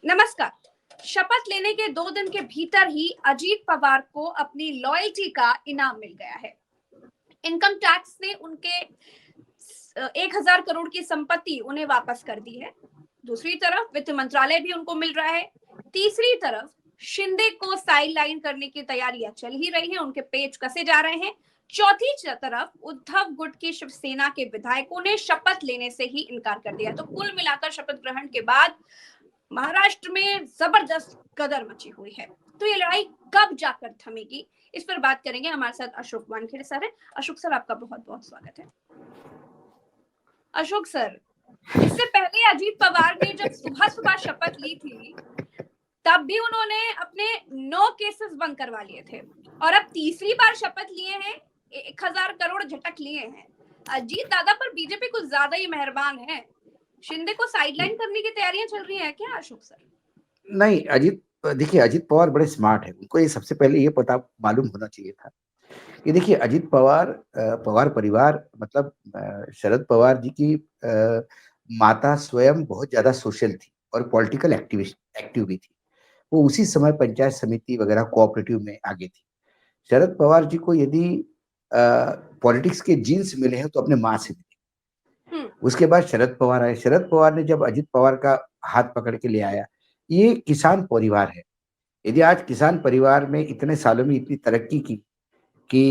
नमस्कार। शपथ लेने के 2 दिन के भीतर ही अजीत पवार को अपनी लॉयल्टी का इनाम मिल गया है। इनकम टैक्स ने उनके 1,000 करोड़ की संपत्ति उन्हें वापस कर दी है। दूसरी तरफ वित्त मंत्रालय भी उनको मिल रहा है। तीसरी तरफ शिंदे को साइडलाइन करने की तैयारियां चल ही रही हैं, उनके पेच कसे जा रहे हैं। चौथी तरफ उद्धव गुट की शिवसेना के विधायकों ने शपथ लेने से ही इनकार कर दिया। तो कुल मिलाकर शपथ ग्रहण के बाद महाराष्ट्र में जबरदस्त कदर मची हुई है। तो ये लड़ाई कब जाकर थमेगी, इस पर बात करेंगे। हमारे साथ अशोक वानखेड़े सर है। अशोक सर, आपका बहुत बहुत स्वागत है। अशोक सर, इससे पहले अजीत पवार ने जब सुबह सुबह शपथ ली थी, तब भी उन्होंने अपने 9 केसेस बंद करवा लिए थे, और अब तीसरी बार शपथ लिए हैं, 1,000 करोड़ झटक लिए हैं। अजीत दादा पर बीजेपी कुछ ज्यादा ही मेहरबान है। शिंदे को साइडलाइन करने की तैयारियां चल रही हैं क्या अशोक सर? नहीं, अजीत देखिए, अजीत पवार बड़े स्मार्ट है। उनको ये सबसे पहले ये पता मालूम होना चाहिए था कि देखिए, अजीत पवार पवार परिवार मतलब शरद पवार जी की माता स्वयं बहुत ज्यादा सोशल थी और पॉलिटिकल एक्टिव भी थी। वो उसी समय पंचायत समिति वगैरह कोऑपरेटिव में आगे थी। शरद पवार जी को यदि पॉलिटिक्स के जीन्स मिले हैं तो अपने माँ से मिले। उसके बाद शरद पवार आए। शरद पवार ने जब अजीत पवार का हाथ पकड़ के ले आया, ये किसान परिवार है। यदि आज किसान परिवार में इतने सालों में इतनी तरक्की की कि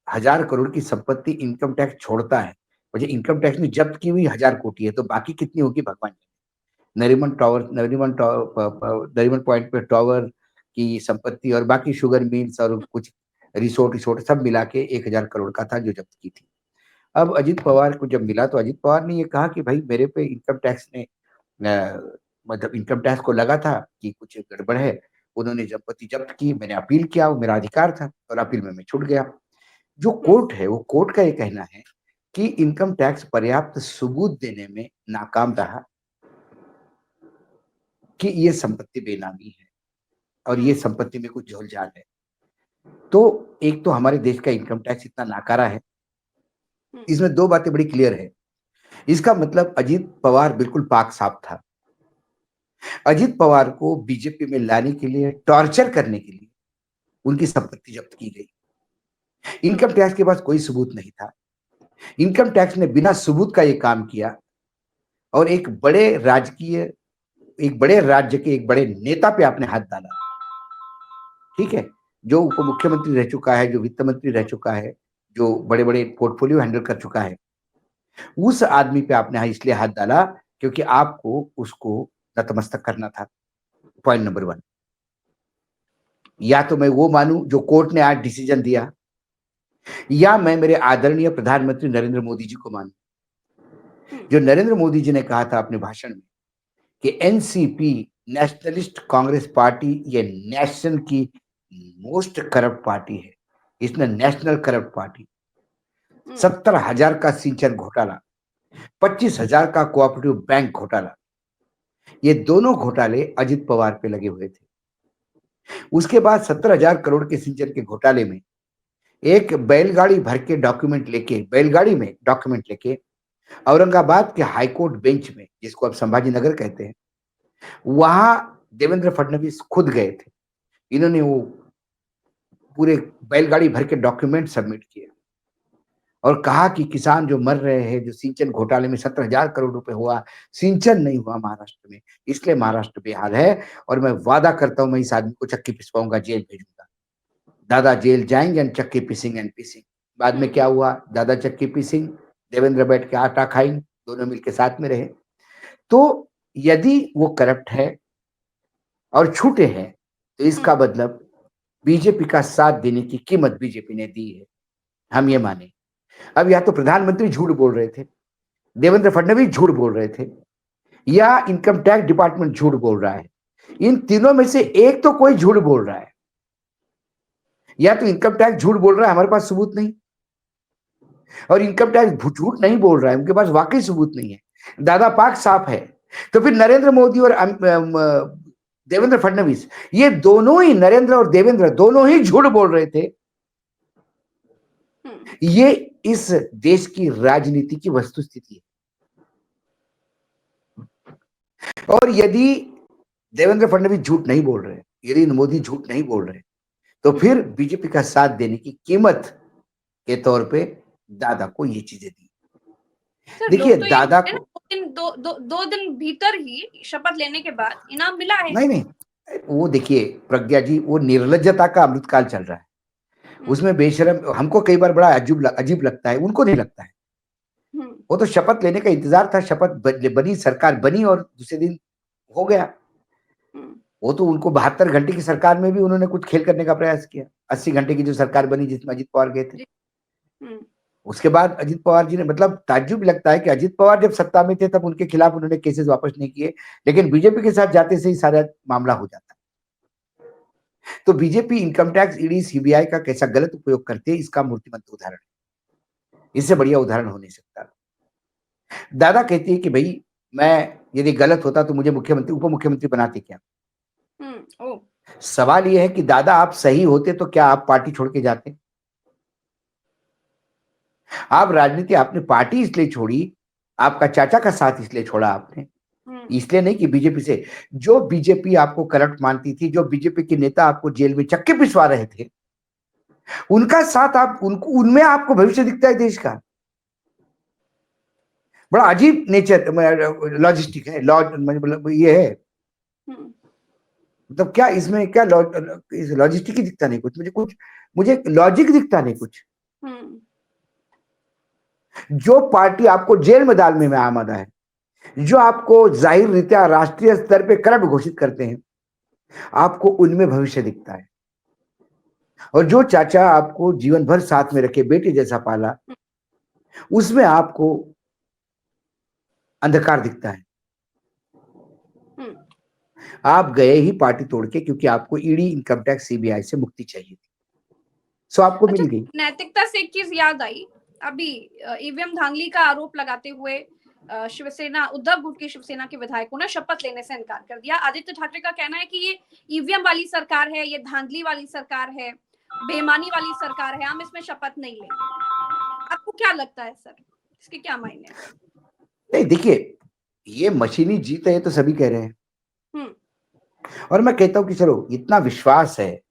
1,000 करोड़ की संपत्ति इनकम टैक्स छोड़ता है, और जो इनकम टैक्स ने जब्त की हुई 1,000 कोटी है, तो बाकी कितनी होगी भगवान जाने। नरीमन पॉइंट पे टावर की संपत्ति और बाकी शुगर मिल्स और कुछ रिसोर्ट रिसोर्ट सब मिला के 1,000 करोड़ का था जो जब्त की थी। अब अजीत पवार को जब मिला तो अजीत पवार ने ये कहा कि भाई मेरे पे इनकम टैक्स ने मतलब इनकम टैक्स को लगा था कि कुछ गड़बड़ है। उन्होंने संपत्ति जब्त की, मैंने अपील किया, वो मेरा अधिकार था और अपील में मैं छूट गया। जो कोर्ट है वो कोर्ट का ये कहना है कि इनकम टैक्स पर्याप्त सबूत देने में नाकाम रहा कि ये संपत्ति बेनामी है और ये संपत्ति में कुछ झोलझाल है। तो एक तो हमारे देश का इनकम टैक्स इतना नाकारा है, इसमें दो बातें बड़ी क्लियर है। इसका मतलब अजीत पवार बिल्कुल पाक साफ था। अजीत पवार को बीजेपी में लाने के लिए, टॉर्चर करने के लिए उनकी संपत्ति जब्त की गई। इनकम टैक्स के पास कोई सबूत नहीं था। इनकम टैक्स ने बिना सबूत का ये काम किया और एक बड़े राज्य के एक बड़े नेता पे आपने हाथ डाला। ठीक है, जो उप मुख्यमंत्री रह चुका है, जो वित्त मंत्री रह चुका है, जो बड़े बड़े पोर्टफोलियो हैंडल कर चुका है, उस आदमी पे आपने इसलिए हाथ डाला क्योंकि आपको उसको नतमस्तक करना था। Point number 1। या तो मैं वो मानूं जो कोर्ट ने आज डिसीजन दिया, या मैं मेरे आदरणीय प्रधानमंत्री नरेंद्र मोदी जी को मानूं। जो नरेंद्र मोदी जी ने कहा था अपने भाषण में कि एनसीपी, नेशनलिस्ट कांग्रेस पार्टी, ये नेशन की मोस्ट करप्ट पार्टी है। इसने नेशनल करप्ट पार्टी, 70,000 का सिंचन घोटाला, 25,000 का कोऑपरेटिव बैंक घोटाला, ये दोनों घोटाले अजित पवार पे लगे हुए थे। उसके बाद 70,000 करोड़ के सिंचन के घोटाले में एक बैलगाड़ी भर के डॉक्यूमेंट लेके, बैलगाड़ी में डॉक्यूमेंट लेके औरंगाबाद के हाईकोर्ट बेंच में, जिसको अब संभाजी नगर कहते हैं, वहां देवेंद्र फडणवीस खुद गए थे। इन्होंने वो पूरे बैलगाड़ी भर के डॉक्यूमेंट सबमिट किए और कहा कि किसान जो मर रहे हैं, जो सिंचन घोटाले में 70,000 करोड़ रुपए हुआ, सिंचन नहीं हुआ महाराष्ट्र में, इसलिए महाराष्ट्र बेहाल है। और मैं वादा करता हूं मैं इस आदमी को चक्की पिसवाऊंगा, जेल भेजूंगा। दादा जेल जाएंगे एंड चक्की पिसिंग एंड पिसिंग। बाद में क्या हुआ? दादा चक्की पिसिंग, देवेंद्र बैठ के आटा खाएंगे, दोनों मिलकर साथ में रहे। तो यदि वो करप्ट है और छूटे हैं तो इसका मतलब बीजेपी का साथ देने की कीमत बीजेपी ने दी है, हम ये माने। अब या तो प्रधानमंत्री झूठ बोल रहे थे, देवेंद्र फडणवीस झूठ बोल रहे थे, या इनकम टैक्स डिपार्टमेंट झूठ बोल रहा है। इन तीनों में से एक तो कोई झूठ बोल रहा है। या तो इनकम टैक्स झूठ बोल रहा है, हमारे पास सबूत नहीं, और इनकम टैक्स झूठ नहीं बोल रहा है, उनके पास वाकई सबूत नहीं है, दादा पाक साफ है। तो फिर नरेंद्र मोदी और देवेंद्र फडणवीस, ये दोनों ही, नरेंद्र और देवेंद्र दोनों ही झूठ बोल रहे थे। ये इस देश की राजनीति की वस्तुस्थिति है। और यदि देवेंद्र फडणवीस झूठ नहीं बोल रहे, यदि मोदी झूठ नहीं बोल रहे, तो फिर बीजेपी का साथ देने की कीमत के तौर पे दादा को ये चीजें दी। सर देखिए लोग तो ये दादा बोल रहे हैं को ना, दो दिन भीतर ही शपथ लेने के बाद इनाम मिला है। नहीं, वो देखिए प्रज्ञा जी, वो निर्लज्जता का अमृतकाल चल रहा है, उसमें बेशरम हमको कई बार बड़ा अजीब लगता है, उनको नहीं लगता है। वो तो शपथ लेने का इंतजार था, शपथ बनी, सरकार बनी और दूसरे दिन हो गया। वो तो उनको 72 घंटे की सरकार में भी उन्होंने कुछ खेल करने का प्रयास किया। 80 घंटे की जो सरकार बनी जिसमें अजित पवार गए थे, उसके बाद अजित पवार जी ने, मतलब ताज्जुब लगता है कि अजित पवार जब सत्ता में थे तब उनके खिलाफ उन्होंने केसेस वापस नहीं किए, लेकिन बीजेपी के साथ जाते से ही सारा मामला हो जाता। तो BJP income tax, ED, CBI का कैसा गलत उपयोग करते है, इसका मूर्तिमंत उदाहरण है। इससे बढ़िया उदाहरण हो नहीं सकता। दादा कहती है कि भाई मैं यदि गलत होता तो मुझे मुख्यमंत्री, उप मुख्यमंत्री बनाते क्या। सवाल यह है कि दादा आप सही होते तो क्या आप पार्टी छोड़ के जाते? आप राजनीति, आपने पार्टी इसलिए छोड़ी, आपका चाचा का साथ इसलिए छोड़ा आपने, इसलिए नहीं कि बीजेपी से, जो बीजेपी आपको करप्ट मानती थी, जो बीजेपी के नेता आपको जेल में चक्के पिसवा रहे थे, उनका साथ आप, उनको, उनमें आपको भविष्य दिखता है देश का। बड़ा अजीब नेचर लॉजिस्टिक है, मतलब ये है, मतलब क्या इसमें क्या लॉजिस्टिक ही दिखता नहीं कुछ, मुझे लॉजिक दिखता नहीं कुछ। जो पार्टी आपको जेल में डालने में आमादा है, जो आपको जाहिर रीत्या राष्ट्रीय स्तर पे करप्ट घोषित करते हैं, आपको उनमें भविष्य दिखता है। और जो चाचा आपको जीवन भर साथ में रखे, बेटे जैसा पाला, उसमें आपको अंधकार दिखता है। आप गए ही पार्टी तोड़ के, क्योंकि आपको ईडी, इनकम टैक्स, सीबीआई से मुक्ति चाहिए थी, सो आपको मिल गई। नैतिकता से एक चीज याद आई, अभी ईवीएम धांधली का आरोप लगाते हुए शिवसेना, उद्धव गुट की शिवसेना के विधायकों ने शपथ लेने से इनकार कर दिया। आदित्य ठाकरे का कहना है कि ये ईवीएम वाली सरकार है, ये धांधली वाली सरकार है, बेईमानी वाली सरकार है, हम इसमें शपथ नहीं लेंगे। आपको क्या लगता है सर, इसके क्या मायने? नहीं देखिए, ये मशीनी जीत है तो सभी कह रहे हैं, और मैं कहता हूं कि चलो इतना विश्वास है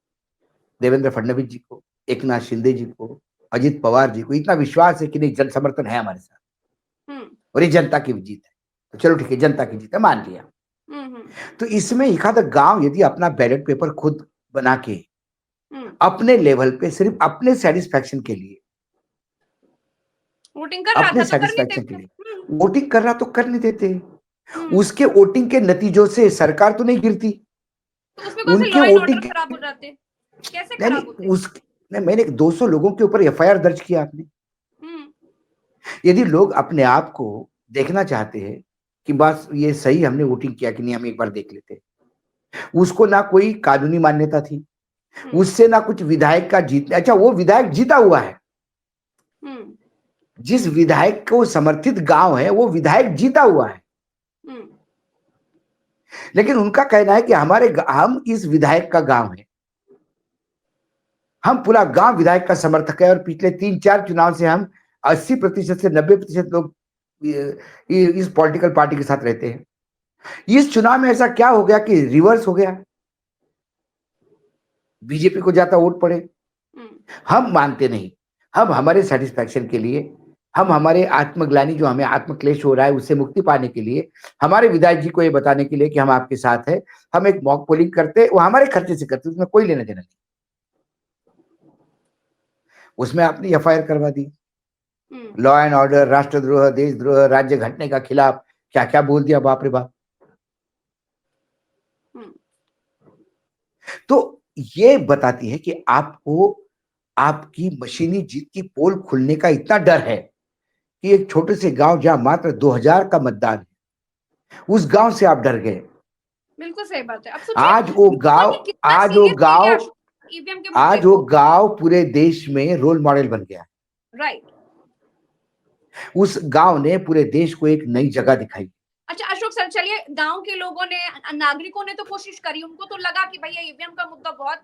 देवेंद्र फडणवीस जी को, एकनाथ शिंदे जी को, अजित पवार जी को, इतना विश्वास है कि नहीं जन समर्थन है हमारे साथ, और ये जनता की जीत है, तो चलो ठीक है, जनता की जीत है, मान लिया। तो इसमें एक आधा गांव यदि अपना बैलेट पेपर खुद बना के अपने लेवल पे सिर्फ अपने सेटिस्फैक्शन के लिए वोटिंग कर रहा था, तो सेटिस्फैक्शन के लिए वोटिंग कर रहा, तो कर नहीं देते। उसके वोटिंग के नतीजों से सरकार तो नहीं गिरती, तो उसमें कौन से उनके लॉ एंड वोटिंग ऑर्डर खराब हो जाते, कैसे खराब होते? मैंने 200 लोगों के ऊपर एफआईआर दर्ज किया आपने। यदि लोग अपने आप को देखना चाहते हैं कि बस ये सही हमने वोटिंग किया कि नहीं, हम एक बार देख लेते, उसको ना कोई कानूनी मान्यता थी, उससे ना कुछ विधायक का जीत, अच्छा वो विधायक जीता हुआ है, जिस विधायक को समर्थित गांव है वो विधायक जीता हुआ है, लेकिन उनका कहना है कि हम इस विधायक का गांव है, हम पूरा गांव विधायक का समर्थक है, और पिछले 3-4 चुनाव से हम 80% से 90% लोग इस पॉलिटिकल पार्टी के साथ रहते हैं। इस चुनाव में ऐसा क्या हो गया कि रिवर्स हो गया, बीजेपी को ज्यादा वोट पड़े? हम मानते नहीं, हम हमारे सेटिस्फैक्शन के लिए, हम हमारे आत्मग्लानि, जो हमें आत्मक्लेश हो रहा है उससे मुक्ति पाने के लिए, हमारे विधायक जी को ये बताने के लिए कि हम आपके साथ है, हम एक मॉक पोलिंग करते, वो हमारे खर्चे से करते, उसमें कोई लेना देना नहीं। उसमें आपने एफआईआर करवा दी, लॉ एंड ऑर्डर, राष्ट्रद्रोह, देशद्रोह, राज्य घटने का खिलाफ, क्या क्या बोल दिया, बाप रे बाप। तो ये बताती है कि आपको आपकी मशीनी जीत की पोल खुलने का इतना डर है कि एक छोटे से गांव जहां मात्र 2000 का मतदान है, उस गांव से आप डर गए। बिल्कुल सही बात है। अब आज वो गांव पूरे देश में रोल मॉडल बन गया। राइट। उस गांव ने पूरे देश को एक नई जगह दिखाई। अच्छा अशोक सर, चलिए, गांव के लोगों ने, नागरिकों ने तो कोशिश करी, उनको तो लगा कि भैया ईवीएम का मुद्दा बहुत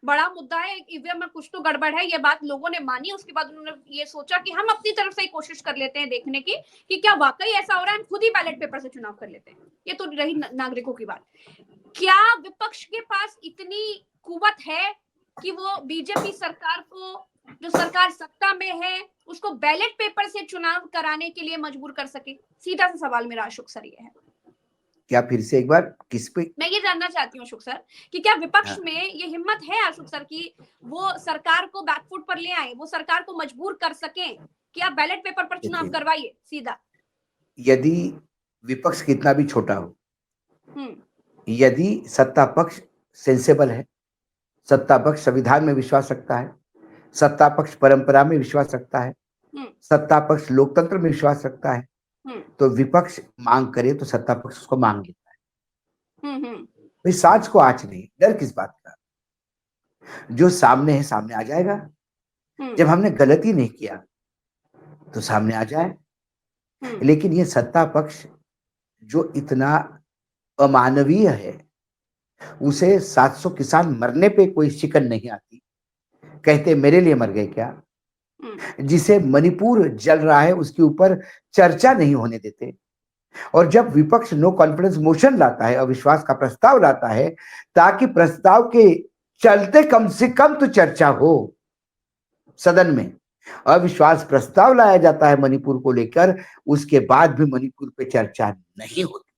बड़ा मुद्दा है, ईवीएम में कुछ तो गड़बड़ है, ये बात लोगों ने मानी। उसके बाद उन्होंने ये सोचा कि हम अपनी तरफ से कोशिश कर लेते हैं देखने की कि क्या वाकई ऐसा हो रहा है, हम खुद ही बैलेट पेपर से चुनाव कर लेते हैं। ये तो रही नागरिकों की बात। क्या विपक्ष के पास इतनी कुवत है कि वो बीजेपी सरकार को, जो सरकार सत्ता में है, उसको बैलेट पेपर से चुनाव कराने के लिए मजबूर कर सके? सीधा सा सवाल मेरा अशोक सर ये है। क्या फिर से एक बार किस पे? मैं ये जानना चाहती हूँ अशोक सर कि क्या विपक्ष हाँ, में ये हिम्मत है अशोक सर की वो सरकार को बैकफुट पर ले आए, वो सरकार को मजबूर कर सके कि आप बैलेट पेपर पर चुनाव देखिए, करवाइए सीधा? यदि विपक्ष कितना भी छोटा हो, हम्म यदि सत्ता पक्ष सेंसेबल है, सत्ता पक्ष संविधान में विश्वास रखता है, सत्ता पक्ष परंपरा में विश्वास रखता है, हम्म सत्ता पक्ष लोकतंत्र में विश्वास रखता है, हम्म तो विपक्ष मांग करे तो सत्ता पक्ष उसको मांग लेता है। हम्म भाई साँच को आँच नहीं, डर किस बात का? जो सामने है सामने आ जाएगा। जब हमने गलती नहीं किया तो सामने आ जाए। लेकिन ये सत्ता पक्ष जो इतना अमानवीय है, उसे 700 किसान मरने पे कोई शिकन नहीं आती। कहते मेरे लिए मर गए क्या? जिसे मणिपुर जल रहा है उसके ऊपर चर्चा नहीं होने देते। और जब विपक्ष नो कॉन्फिडेंस मोशन लाता है, अविश्वास का प्रस्ताव लाता है, ताकि प्रस्ताव के चलते कम से कम तो चर्चा हो सदन में। अविश्वास प्रस्ताव लाया जाता है मणिपुर को लेकर, उसके बाद भी मणिपुर पे चर्चा नहीं होती।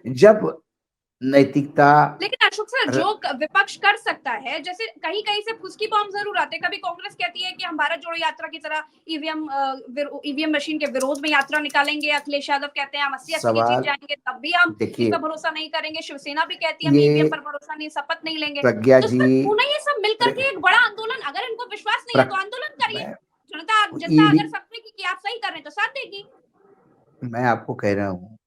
जब नैतिकता लेकिन अशोक सर जो विपक्ष कर सकता है, जैसे कहीं कहीं से फुसकी बॉम्ब जरूर आते हैं। कभी कांग्रेस कहती है कि हम भारत जोड़ो यात्रा की तरह ईवीएम मशीन के विरोध में यात्रा निकालेंगे। अखिलेश यादव कहते हैं हम 80-80 की जीत सवाल जाएंगे, तब भी हम इस देखिए, पर भरोसा नहीं करेंगे। शिवसेना भी कहती है हम ये ईवीएम पर भरोसा नहीं, शपथ नहीं लेंगे। प्रज्ञा तो जी, सर क्यों ना ये सब मिलकर के एक बड़ा आंदोलन, अगर इनको विश्वास नहीं है तो आंदोलन करिए। जनता जनता ईवी अगर समझे कि आप सही कर रहे हैं तो साथ देगी। मैं आपको कह रहा हूँ,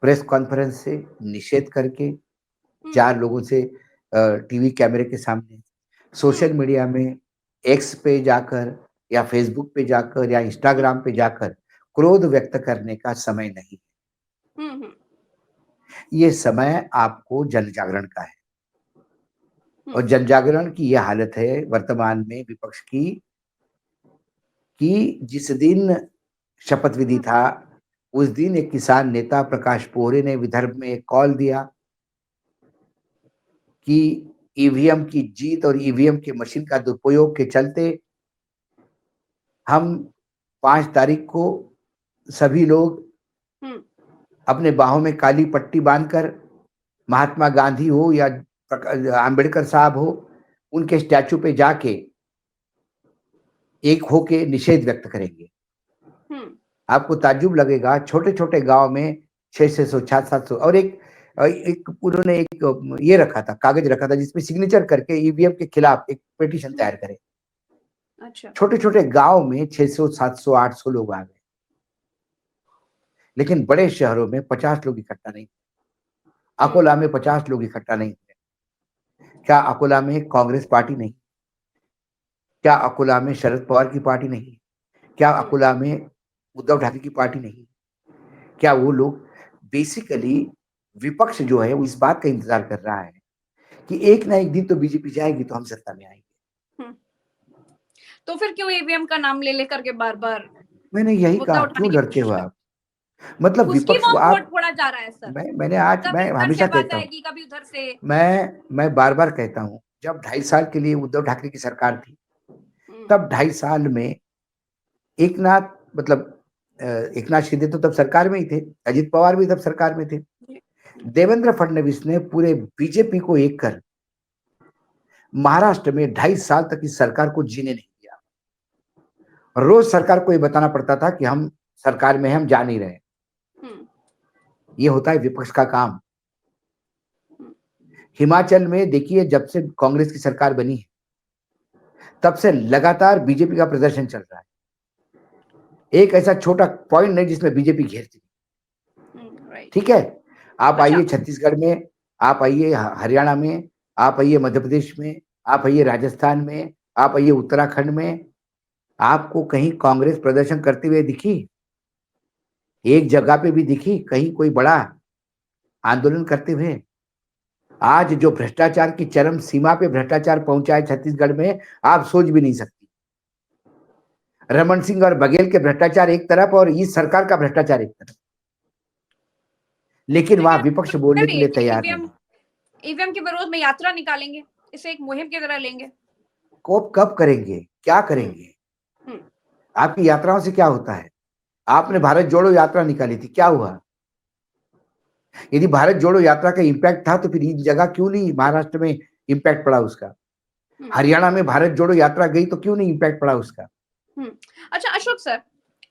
प्रेस कॉन्फ्रेंस से निषेध करके, हम्म 4 लोगों से टीवी कैमरे के सामने, सोशल मीडिया में, एक्स पे जाकर या फेसबुक पे जाकर या इंस्टाग्राम पे जाकर क्रोध व्यक्त करने का समय नहीं है। हम्म ये समय आपको जन जागरण का है। और हम्म जन जागरण की ये हालत है वर्तमान में विपक्ष की, कि जिस दिन शपथ विधि था, उस दिन एक किसान नेता प्रकाश पोहरे ने विदर्भ में एक कॉल दिया कि ईवीएम की जीत और ईवीएम के मशीन का दुरुपयोग के चलते हम 5 तारीख को सभी लोग अपने बाहों में काली पट्टी बांधकर, महात्मा गांधी हो या आंबेडकर साहब हो, उनके स्टैचू पे जाके एक होके निषेध व्यक्त करेंगे। आपको ताज्जुब लगेगा, छोटे-छोटे गांव में 600 700 और एक उन्होंने एक ये रखा था, कागज रखा था जिसमें सिग्नेचर करके ईवीएम के खिलाफ एक पिटीशन तैयार करें। अच्छा। छोटे-छोटे गांव में 600 700 800 लोग आ गए। लेकिन बड़े शहरों में 50 लोग इकट्ठा नहीं। अकोला में 50 लोग इकट्ठा नहीं हुए। क्या अकोला में कांग्रेस पार्टी नहीं? क्या अकोला में शरद पवार की पार्टी नहीं? क्या अकोला में उद्धव ठाकरे की पार्टी नहीं? क्या वो लोग बेसिकली, विपक्ष जो है वो इस बात का इंतजार कर रहा है कि एक ना एक दिन तो बीजेपी जाएगी तो हम सत्ता में आएंगे। तो फिर क्यों ईवीएम का नाम ले लेकर के बार-बार मैंने यही कहा, क्यों डरते हो आप? मतलब विपक्ष को आप, फोड़ा जा रहा है सर। मैं हमेशा कहता हूँ, कभी उधर से। मैं बार-बार कहता हूँ, जब 2.5 साल के लिए उद्धव ठाकरे की सरकार थी, तब 2.5 साल में एकनाथ मतलब एकनाथ शिंदे तो तब सरकार में ही थे, अजित पवार भी तब सरकार में थे। देवेंद्र फडणवीस ने पूरे बीजेपी को एक कर महाराष्ट्र में 2.5 साल तक इस सरकार को जीने नहीं दिया। रोज सरकार को ये बताना पड़ता था कि हम सरकार में हैं, हम जा नहीं रहे। ये होता है विपक्ष का काम। हिमाचल में देखिए, जब से कांग्रेस की सरकार बनी है, तब से लगातार बीजेपी का प्रदर्शन चल रहा है। एक ऐसा छोटा पॉइंट नहीं जिसमें बीजेपी घेरती। ठीक है, आप आइए छत्तीसगढ़ में, आप आइए हरियाणा में, आप आइए मध्य प्रदेश में, आप आइए राजस्थान में, आप आइए उत्तराखंड में, आपको कहीं कांग्रेस प्रदर्शन करते हुए दिखी? एक जगह पे भी दिखी कहीं कोई बड़ा आंदोलन करते हुए? आज जो भ्रष्टाचार की चरम सीमा पे भ्रष्टाचार पहुंचा है छत्तीसगढ़ में, आप सोच भी नहीं सकती। रमन सिंह और बघेल के भ्रष्टाचार एक तरफ और इस सरकार का भ्रष्टाचार एक तरफ। लेकिन वहां विपक्ष बोलने के लिए तैयार नहीं। ईवीएम के विरोध में यात्रा निकालेंगे, इसे एक मुहिम की तरह लेंगे। कब करेंगे, क्या करेंगे? आपकी यात्राओं से क्या होता है? आपने भारत जोड़ो यात्रा निकाली थी, क्या हुआ? यदि भारत जोड़ो यात्रा का इंपैक्ट था तो फिर इस जगह क्यों नहीं महाराष्ट्र में इंपैक्ट पड़ा उसका? हरियाणा में भारत जोड़ो यात्रा गई तो क्यों नहीं इंपैक्ट पड़ा उसका? अच्छा अशोक सर,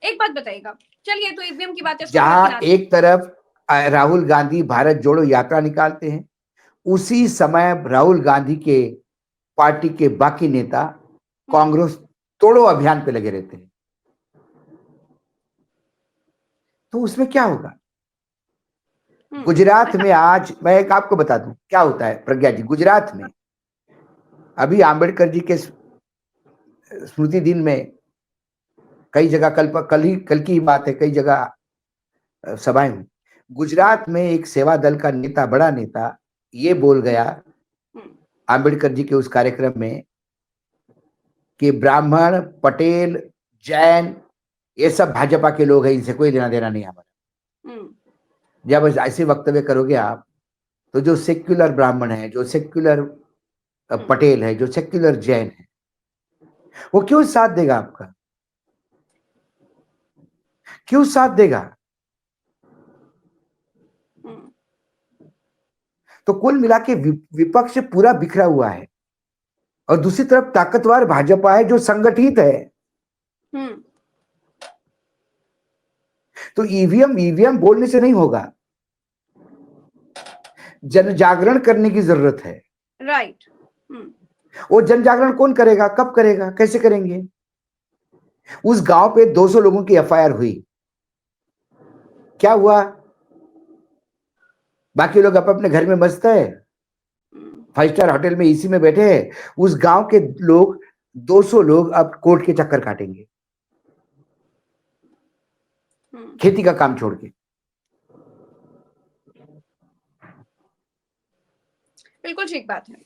एक बात बताइएगा, चलिए तो ईवीएम की बात है, जहां एक तरफ राहुल गांधी भारत जोड़ो यात्रा निकालते हैं, उसी समय राहुल गांधी के पार्टी के बाकी नेता कांग्रेस तोड़ो अभियान पे लगे रहते हैं, तो उसमें क्या होगा? गुजरात में आज मैं एक आपको बता दूं क्या होता है प्रज्ञा जी। गुजरात में अभी आंबेडकर जी के स्मृति दिन में कई जगह कल की बात है, कई जगह सभाएं हुई। गुजरात में एक सेवा दल का नेता, बड़ा नेता, ये बोल गया आंबेडकर जी के उस कार्यक्रम में कि ब्राह्मण, पटेल, जैन ये सब भाजपा के लोग हैं, इनसे कोई लेना देना नहीं हमारा। जब ऐसे वक्तव्य करोगे आप, तो जो सेक्युलर ब्राह्मण है, जो सेक्युलर पटेल है, जो सेक्युलर जैन है, वो क्यों साथ देगा आपका? क्यों साथ देगा? तो कुल मिला के विपक्ष पूरा बिखरा हुआ है, और दूसरी तरफ ताकतवर भाजपा है जो संगठित है। तो ईवीएम बोलने से नहीं होगा, जन जागरण करने की जरूरत है। राइट। वो जन जागरण कौन करेगा, कब करेगा, कैसे करेंगे? उस गांव पे 200 लोगों की एफआईआर हुई, क्या हुआ? बाकी लोग अपने घर में मस्त है, 5 स्टार होटल में एसी में बैठे हैं। उस गांव के लोग 200 लोग अब कोर्ट के चक्कर काटेंगे, खेती का काम छोड़ के। बिल्कुल ठीक बात है।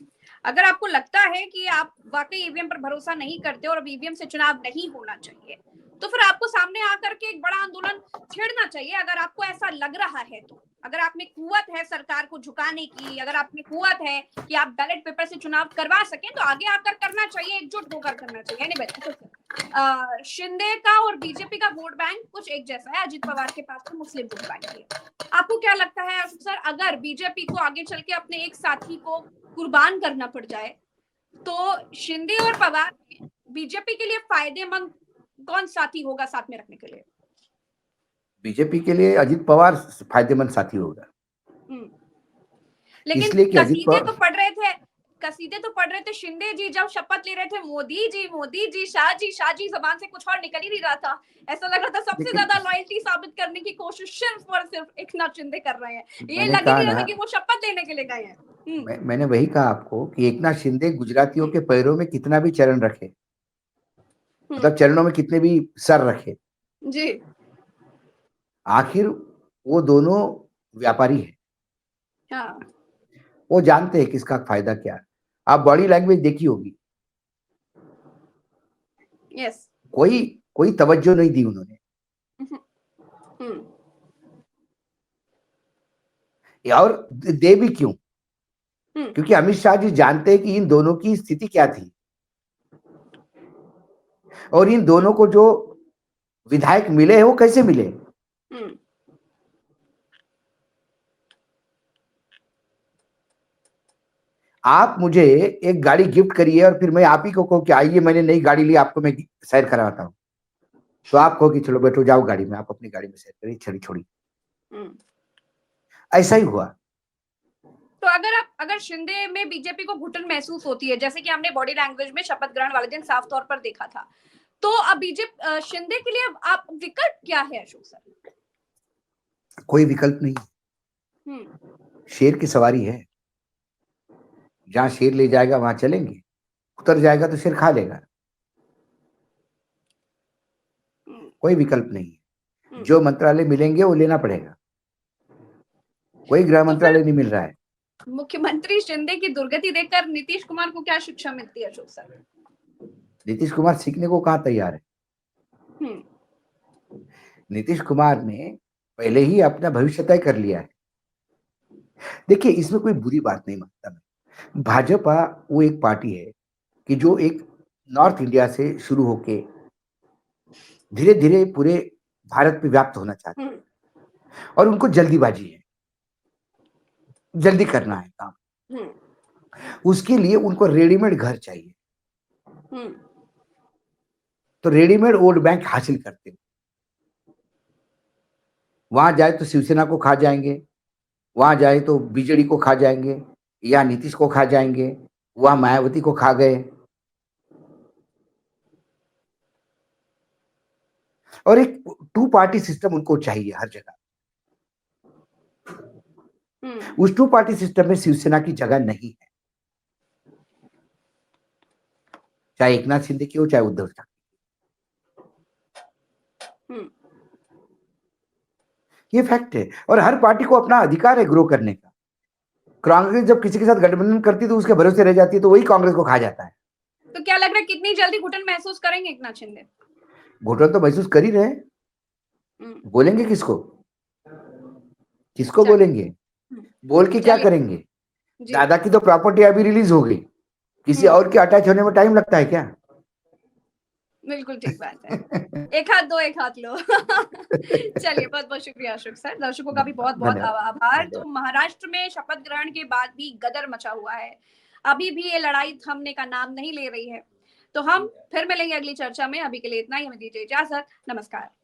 अगर आपको लगता है कि आप वाकई ईवीएम पर भरोसा नहीं करते और अब ईवीएम से चुनाव नहीं होना चाहिए, तो फिर आपको सामने आकर के एक बड़ा आंदोलन छेड़ना चाहिए। अगर आपको ऐसा लग रहा है तो, अगर आप में कुव्वत है सरकार को झुकाने की, अगर आप में कुव्वत है कि आप बैलेट पेपर से चुनाव करवा सकें, तो आगे आकर करना चाहिए, एकजुट होकर करना चाहिए। शिंदे का और बीजेपी का वोट बैंक कुछ एक जैसा है, अजित पवार के पास तो मुस्लिम वोट बैंक है। आपको क्या लगता है सर, अगर बीजेपी को आगे चल के अपने एक साथी को कुर्बान करना पड़ जाए, तो शिंदे और पवार बीजेपी के लिए फायदेमंद कौन साथी होगा साथ में रखने के लिए? बीजेपी के लिए अजित पवार फायदेमंद साथी होगा। लेकिन कसीदे तो पढ़ रहे थे शिंदे जी, जब शपथ ले रहे थे मोदी जी, शाह जी, जबान से कुछ और निकल ही नहीं रहा था। ऐसा लग रहा था सबसे ज्यादा लॉयल्टी साबित करने की कोशिश सिर्फ और सिर्फ एकनाथ शिंदे कर रहे हैं। ये लग ही नहीं रहा था कि वो शपथ लेने के लिए गए हैं। मैंने वही कहा आपको कि एकनाथ शिंदे गुजरातियों के पैरों में कितना भी चरण रखे, मतलब चरणों में कितने भी सर रखे जी, आखिर वो दोनों व्यापारी है। हाँ। वो जानते हैं किसका फायदा क्या है। आप बॉडी लैंग्वेज देखी होगी, यस, कोई तवज्जो नहीं दी उन्होंने। और दे भी क्यों? क्योंकि अमित शाह जी जानते हैं कि इन दोनों की स्थिति क्या थी, और इन दोनों को जो विधायक मिले हैं वो कैसे मिले। आप मुझे एक गाड़ी गिफ्ट करिए और फिर मैं आप ही को कहूं कि आइए मैंने नई गाड़ी ली, आपको मैं सैर कराता हूं, तो आप कहो कि चलो बैठो जाओ गाड़ी में, आप अपनी गाड़ी में सैर करिए, छड़ी छोड़ी। ऐसा ही हुआ। तो अगर शिंदे में बीजेपी को घुटन महसूस होती है, जैसे कि हमने बॉडी लैंग्वेज में शपथ ग्रहण वाले दिन साफ तौर पर देखा था, तो अब बीजेपी शिंदे के लिए आप विकल्प क्या है अशोक सर? कोई विकल्प नहीं। शेर की सवारी है, जहां शेर ले जाएगा वहां चलेंगे, उतर जाएगा तो शेर खा लेगा। कोई विकल्प नहीं है। जो मंत्रालय मिलेंगे वो लेना पड़ेगा, कोई गृह मंत्रालय नहीं मिल रहा है। मुख्यमंत्री शिंदे की दुर्गति देखकर नीतीश कुमार को क्या शिक्षा मिलती है अशोक सर? नीतीश कुमार सीखने को कहाँ तैयार है। नीतीश कुमार ने पहले ही अपना भविष्य तय कर लिया है। देखिए, इसमें कोई बुरी बात नहीं मानता मैं। भाजपा वो एक पार्टी है कि जो एक नॉर्थ इंडिया से शुरू होके धीरे-धीरे पूरे भारत में व्याप्त होना चाहती हम्म, है और उनको जल्दीबाजी है, जल्दी करना है काम। हम्म, उसके लिए उनको रेडीमेड घर चाहिए, हम्म, तो रेडीमेड वोट बैंक हासिल करते हैं। वहाँ जाए तो शिवसेना को खा जाएँगे, वहाँ जाए तो बीजेडी को खा जाएँगे या नीतीश को खा जाएँगे, वहाँ मायावती को खा गए और एक टू पार्टी सिस्टम उनको चाहिए हर जगह। हम्म, उस टू पार्टी सिस्टम में शिवसेना की जगह नहीं है, चाहे एकनाथ शिंदे की हो, चाहे उद्धव ठाकरे। हम्म, ये फैक्ट है और हर पार्टी को अपना अधिकार है ग्रो करने का। कांग्रेस जब किसी के साथ गठबंधन करती है तो उसके भरोसे रह जाती है, तो वही कांग्रेस को खा जाता है। तो क्या लग रहा है कितनी जल्दी घुटन महसूस करेंगे एकनाथ शिंदे? घुटन तो महसूस कर ही रहे हैं। हम्म, बोलेंगे किसको? किसको चलिए। बोलेंगे? बोल के क्या चलिए। करेंगे? जी। दादा की तो प्रॉपर्टी अभी रिलीज हो गई, किसी हम्म, और के अटैच होने में टाइम लगता है क्या? बिल्कुल ठीक बात है। एक हाथ दो, एक हाथ लो। चलिए, बहुत बहुत शुक्रिया अशोक सर। दर्शकों का भी बहुत धन्यवाद, बहुत धन्यवाद, आभार। तो धन्यवाद। महाराष्ट्र में शपथ ग्रहण के बाद भी गदर मचा हुआ है, अभी भी ये लड़ाई थमने का नाम नहीं ले रही है। तो हम फिर मिलेंगे अगली चर्चा में। अभी के लिए इतना ही, हमें दीजिए इजाजत। नमस्कार।